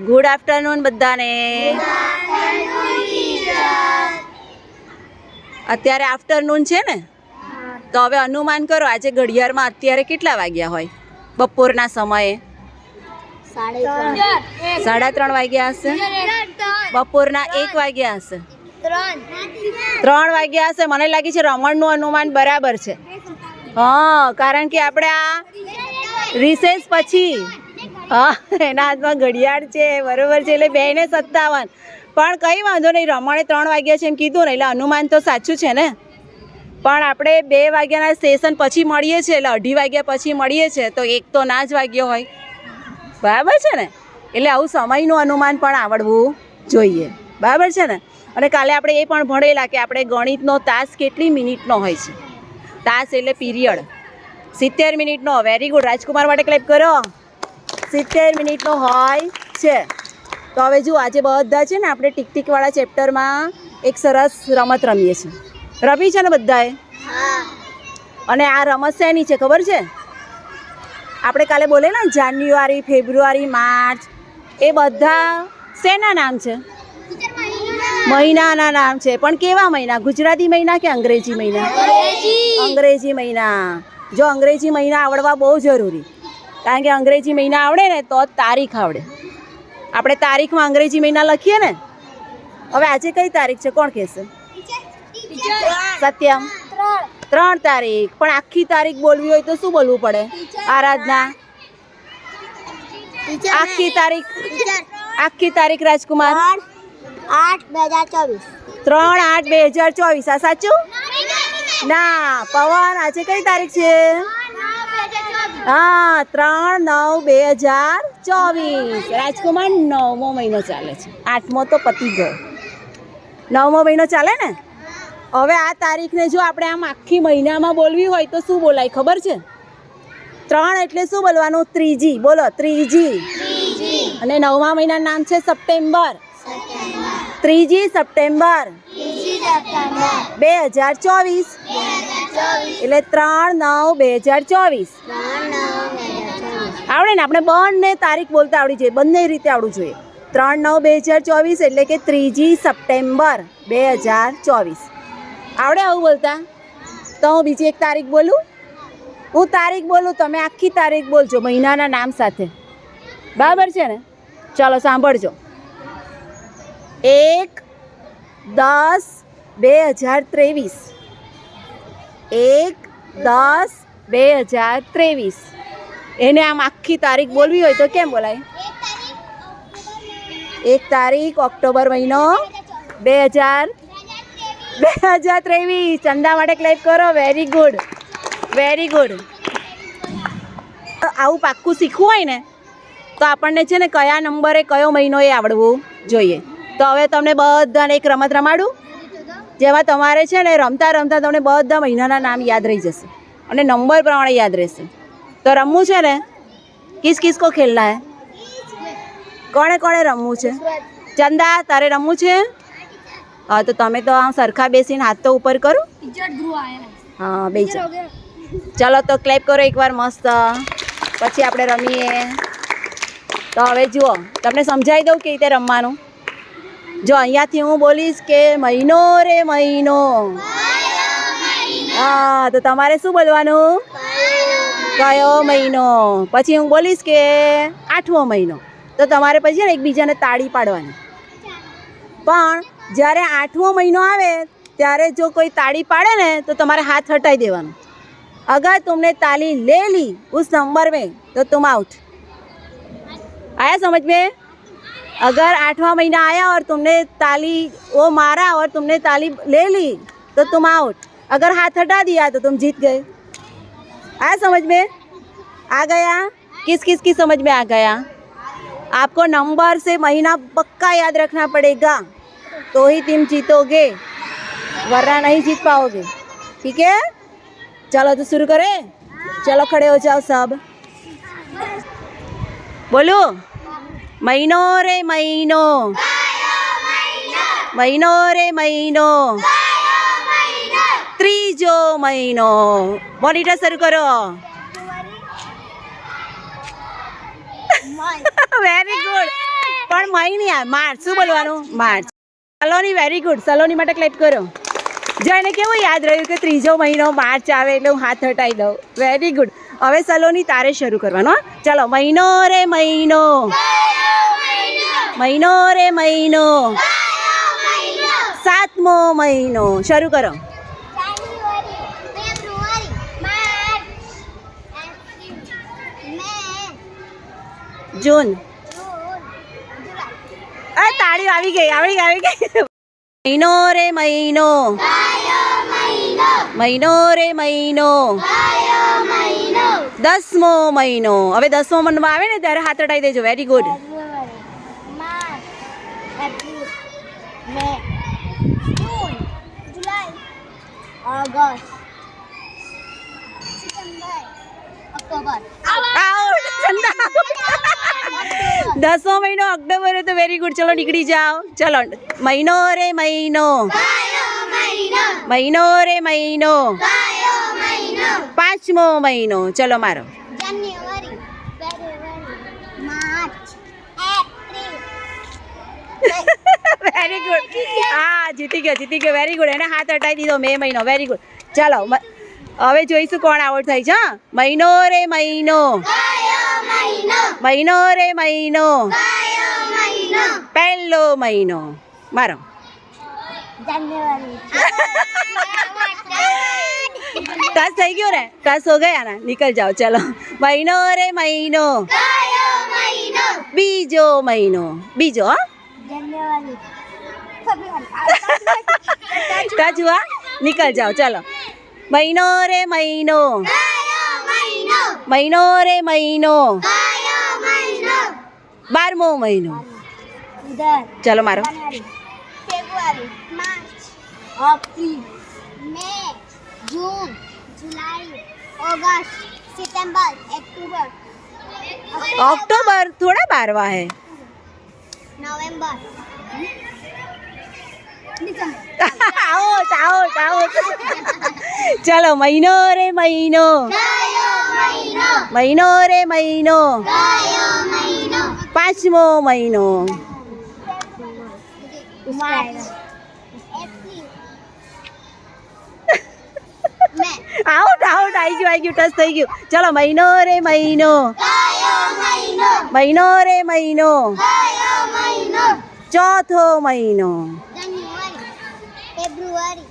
Good afternoon બધાને. અત્યારે afternoon છે ને, તો હવે અનુમાન કરો આજે ઘડિયાળમાં અત્યારે કેટલા વાગ્યા હોય? બપોરના સમયે 3:30 વાગ્યા હશે. બપોરના 1 વાગ્યા હશે. 3 વાગ્યા હશે. મને લાગે છે રમણનું અનુમાન બરાબર છે. હા, કારણ કે આપણે આ રિસેસ પછી એના હાથમાં ઘડિયાળ છે, બરોબર છે, એટલે 2:57. પણ કંઈ વાંધો નહીં, રમણે 3 વાગ્યા છે એમ કીધું ને, એટલે અનુમાન તો સાચું છે ને. પણ આપણે 2 વાગ્યાના સેશન પછી મળીએ છીએ, એટલે 2:30 વાગ્યા પછી મળીએ છીએ, તો 1 તો ના જ વાગ્યો હોય, બરાબર છે ને. એટલે આવું સમયનું અનુમાન પણ આવડવું જોઈએ, બરાબર છે ને. અને કાલે આપણે એ પણ ભણેલા કે આપણે ગણિતનો તાસ કેટલી મિનિટનો હોય છે. તાસ એટલે પીરિયડ 70 મિનિટનો. વેરી ગુડ, રાજકુમાર માટે ક્લેપ કરો. 70 મિનિટનો હોય છે. તો હવે જુઓ, આજે બધા છે ને આપણે ટીક-ટીકવાળા ચેપ્ટરમાં એક સરસ રમત રમીએ છીએ. રમી છે ને બધાએ? અને આ રમત શેની છે ખબર છે? આપણે કાલે બોલેલા ને, જાન્યુઆરી, ફેબ્રુઆરી, માર્ચ, એ બધા શેના નામ છે? મહિનાના નામ છે. પણ કેવા મહિના? ગુજરાતી મહિના કે અંગ્રેજી મહિના? અંગ્રેજી મહિના. જો અંગ્રેજી મહિના આવડવા બહુ જરૂરી, કારણ કે અંગ્રેજી મહિના આવડે ને તો તારીખ આવડે. આપણે તારીખમાં અંગ્રેજી મહિના લખીએ ને. હવે આજે કઈ તારીખ છે, કોણ કહેશે? સત્યમ. 3 તારીખ. પણ આખી તારીખ બોલવી હોય તો શું બોલવું પડે? આરાધના. આખી તારીખ રાજકુમાર? 8/2024. 3/8/2024. આ સાચું? ના પવન, આજે કઈ તારીખ છે? હા, 3/9/2024. રાજકુમાર 9મો મહિનો ચાલે છે. 8મો તો પતી ગયો. 9મો મહિનો ચાલે ને. હવે આ તારીખને જો આપણે આમ આખી મહિનામાં બોલવી હોય તો શું બોલાય ખબર છે? 3 એટલે શું બોલવાનું? ત્રીજી. બોલો, ત્રીજી. અને 9મા મહિનાનું નામ છે સપ્ટેમ્બર. 3 સપ્ટેમ્બર 2024. એટલે 3/9/2024. આવડે ને? આપણે બંને તારીખ બોલતા આવડી જોઈએ, બંને રીતે આવડવું જોઈએ. 3/9/2024 એટલે કે 3 સપ્ટેમ્બર 2024. આવડે આવું બોલતા? તો હું બીજી એક તારીખ બોલું. હું તારીખ બોલું, તમે આખી તારીખ બોલજો મહિનાના નામ સાથે, બરાબર છે ને? ચાલો સાંભળજો. 1/10/2023. 1/10/2023. એને આમ આખી તારીખ બોલવી હોય તો કેમ બોલાય? 1 તારીખ ઓક્ટોબર મહિનો 2023. ચંદા માટે ક્લેપ કરો. Very good, very good. આવું પાક્કું શીખવું હોય ને તો આપણને છે ને કયા નંબરે કયો મહિનો એ આવડવું જોઈએ. તો હવે તમને બધાને એક રમત રમાડું, જેમાં તમારે છે ને રમતા રમતા તમને બધા મહિનાના નામ યાદ રહી જશે અને નંબર પ્રમાણે યાદ રહેશે. તો રમવું છે ને? કિસ કિસકો ખેલના હે? કોણે કોણે રમવું છે? ચંદા, તારે રમવું છે? હા, તો તમે તો આમ સરખા બેસીને હાથ તો ઉપર કરો. હા, બેસો. ચાલો તો ક્લેપ કરો એકવાર મસ્ત, પછી આપણે રમીએ. તો હવે જુઓ, તમને સમજાવી દઉં કે રીતે રમવાનું. જો અહીંયાથી હું બોલીશ કે મહિનો રે મહિનો, હા, તો તમારે શું બોલવાનું? કયો મહિનો. પછી હું બોલીશ કે 8મો મહિનો, તો તમારે પછી ને એકબીજાને તાળી પાડવાની. પણ જ્યારે 8મો મહિનો આવે ત્યારે જો કોઈ તાળી પાડે ને તો તમારે હાથ હટાવી દેવાનો. अगर तुमने ताली ले ली उस नंबर में तो तुम आउट. आया समझ में? अगर 8वां महीना आया और तुमने ताली वो मारा और तुमने ताली ले ली तो तुम आउट. अगर हाथ हटा दिया तो तुम जीत गए. आया समझ में? आ गया? किस किस की समझ में आ गया? आपको नंबर से महीना पक्का याद रखना पड़ेगा, तो ही तुम जीतोगे, वरना नहीं जीत पाओगे. ठीक है? चलो तो शुरू करें. चलो खड़े हो जाओ सब. बोलो, महीनो रे महीनो, महीनो रे महीनो, ત્રીજો મહિનો. મોનિટર શરૂ કરો. Very good. પણ મય નહીં આવે, માર્ચ. શું બોલવાનું? March. Saloni very good. Saloni માટે ક્લેપ કરો. જો એને કેવું યાદ રહ્યું કે ત્રીજો મહિનો માર્ચ આવે એટલે હું હાથ હટાવી દઉં. Very good. હવે સલોની તારે શરૂ કરવાનો. ચલો. મહિનો રે મહિનો, મહિનો રે મહિનો, સાતમો મહિનો. શરૂ કરો. જૂન. તાળીઓ આવી ગઈ, આવી ગઈ. મહિનો રે મહિનો, મહિનો રે મહિનો, 10મો મહિનો. હવે 10મો મહિનો આવે ને ત્યારે હાથ હટાવી દેજો. Very good. August, September, October. 10મો મહિનો ઓક્ટોબર. તો વેરી ગુડ. ચલો નીકળી જાઓ. ચલો. મહિનો રે મહિનો, મહિનો રે મહિનો, 5મો મહિનો. ચલો મારો. જાન્યુઆરી, ફેબ્રુઆરી, માર્ચ, એપ્રિલ. Very good. હા, જીતી ગયો. Very good. એને હાથ હટાવી દીધો. મે મહિનો. Very good. ચાલો હવે જોઈશું કોણ આઉટ થાય છે. મહિનો રે મહિનો, મહિનો રે મહિનો, પહેલો મહિનો. મારો. જાન્યુઆરી. टच થઈ ગયો ને? टच हो गया ना? निकल जाओ. चलो. महीनो रे महीनो, बीजो महीनो. बीजो. જાન્યુઆરી, टच हुआ? निकल जाओ. चलो. महीनो रे महीनो, महीनो रे महीनो, 12मो महीनो. ઉધર. चलो मारो. જાન્યુઆરી, ફેબ્રુઆરી, માર્ચ, એપ્રિલ, મે, જૂન, જુલાઈ, ઓગસ્ટ, સપ્ટેમ્બર, ઓક્ટોબર, अक्टूबर थोड़ा 12वां है. November, December. आउट. चलो. महीनो रे महीनो, महीनो रे महीनो, 5मो महीनो. માર્ચ, એપ્રિલ, મે. આઉટ. આવી ગયું. ટચ થઈ ગયું. ચલો. મહિનો રે મહિનો, મહિનો રે મહિનો, 4થો મહિનો. જાન્યુઆરી, ફેબ્રુઆરી,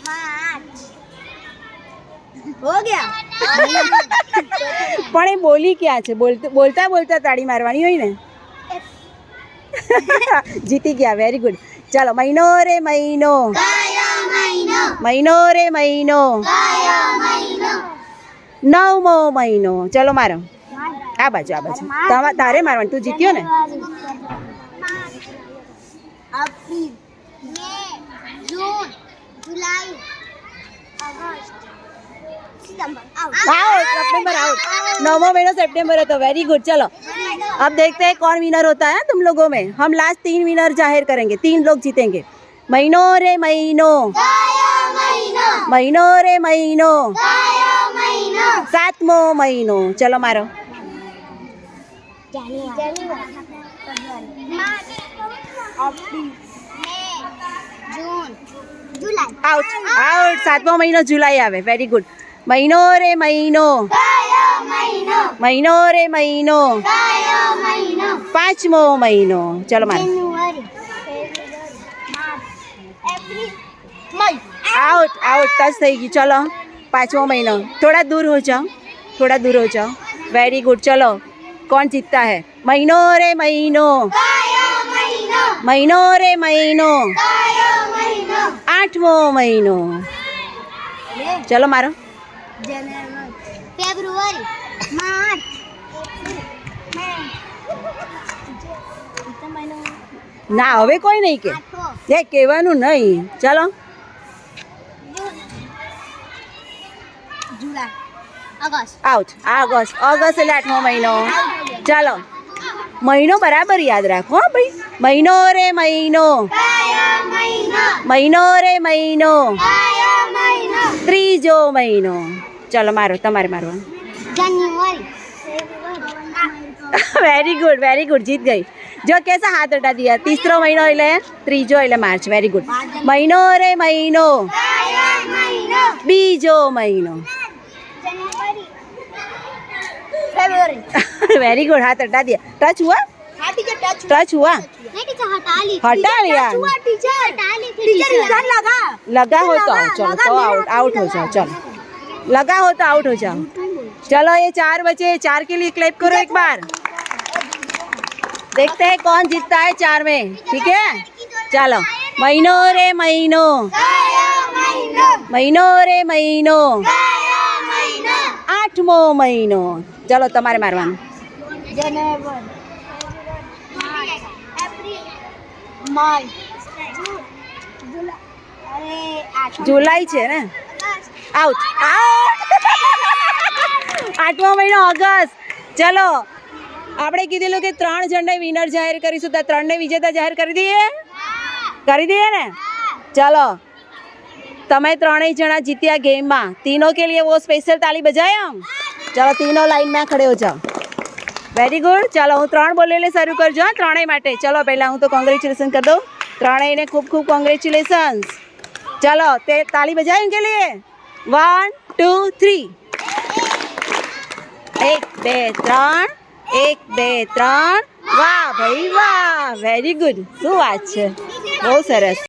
માર્ચ. હો ગયા. પણ એ બોલી ક્યાં છે? બોલતા તાળી મારવાની હોય ને. જીતી ગયા. Very good. ચાલો. મહિનો રે મહિનો, મહિનો રે મહિનો, 9મો મહિનો. ચલો મારો. આ બાજુ. તારે મારવાનું. તું જીત્યો ને. એપ્રિલ, મે, જૂન, જુલાઈ, ઓગસ્ટ, सितंबर. सितंबर आउट. 9वां महीना सितंबर है. तो वेरी गुड. चलो अब देखते हैं कौन विनर होता है तुम लोगों में. हम लास्ट 3 विनर जाहिर करेंगे. 3 लोग जीतेंगे. महीनो रे महीनो, महीनो रे महीनो, 7मो महीनो. चलो मारो. आउट. 7मो महीनो जुलाई आवे. Very good. महीनो रे महीनो, महीनो रे महीनो, 5मो महीनो. चलो मारो. आउट. टच થઈ ગયું. चलो 5मो महीनो. थोड़ा दूर हो जाओ. Very good. चलो कौन जीतता है? महीनो रे महीनो, महीनो रे महीनो, 8मो महीनो. चलो मारो. फेब्रुआरी, मार्च, ના હવે કોઈ નહીં કે એ કહેવાનું નહીં. ચાલો. जुलाई, अगस्त. आउट. ऑगस्ट એટલે 8મો મહિનો. ચાલો મહિનો બરાબર યાદ રાખો હો ભાઈ. મહિનો રે મહિનો, મહિનો રે મહિનો, 3જો મહિનો. ચાલો મારો. તમારે મારવાનું. जान्युआरी, વેરી ગુડ જીત ગઈ જો कैसा हाथ हटा दिया तीसरो महीनो એટલે ત્રીજો એટલે માર્ચ વેરી ગુડ મહિનો રે મહિનો બીજો મહિનો फरवरी वेरी गुड हाथ हटा दिया टच हुआ टच हुआ नहीं टीचर हटा ली हटा लिया टीचर हटा ली टीचर इधर लगा लगा हो तो आओ चलो तो आउट हो जाओ चलो लगा हो तो आउट हो जाओ चलो ये 4 बचे 4 के लिए क्लैप करो एक बार देखते हैं कौन जीतता है 4 में ठीक है चलो महीनो रे महीनो महीनो रे महीनो 8मो महीनो चलो તમારે મારવાનું जनवरी अप्रैल मई जून अरे 8 जुलाई છે ને આઉટ 8મો મહિનો ઓગસ્ટ ચલો આપણે કીધેલું કે 3 જણને વિનર જાહેર કરીશું તો 3 ને વિજેતા જાહેર કરી દઈએ ને चलो તમે ત્રણેય જણા જીત્યા ગેમમાં तीनों के लिए वो स्पेशल ताली बजाए हम चलो तीनों लाइन में खड़े हो जाओ वेरी गुड चलो હું 3 બોલે એટલે શરૂ કરજો હા ત્રણેય માટે ચલો પહેલા હું તો કોંગ્રેચ્યુલેશન कर दूं ત્રણેયને खूब खूब કોંગ્રેચ્યુલેશન્સ चलो ते ताली बजाए उनके लिए 1 2 3 1 2 3 1 2 3 વાહ ભાઈ વાહ વેરી ગુડ શું વાત છે બહુ સરસ